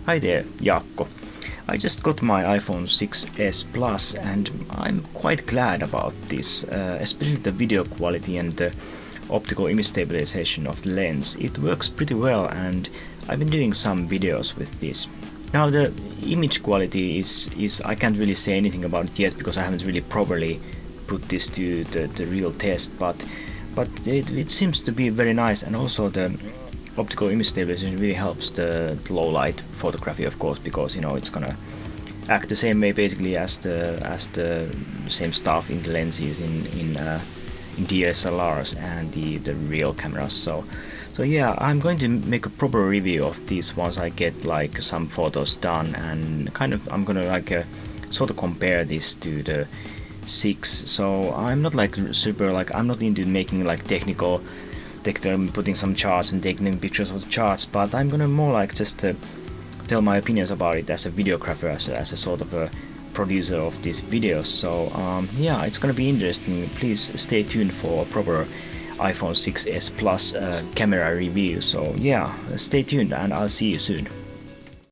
Hi there, Jaakko. I just got my iPhone 6s Plus and I'm quite glad about this, especially the video quality and the optical image stabilization of the lens. It works pretty well and I've been doing some videos with this. Now the image quality is I can't really say anything about it yet because I haven't really properly put this to the real test, but it seems to be very nice, and also the optical image stabilization really helps the low light photography, of course, because it's gonna act the same way basically as the same stuff in the lenses in DSLRs and the real cameras. So yeah, I'm going to make a proper review of these once I get like some photos done, and kind of I'm gonna sort of compare this to the 6. So I'm not like super, like I'm not into making like technical putting some charts and taking pictures of the charts, but I'm gonna more like just tell my opinions about it as a videographer, as a sort of a producer of these videos. So yeah, it's gonna be interesting. Please stay tuned for a proper iPhone 6s Plus camera review. So yeah, stay tuned and I'll see you soon.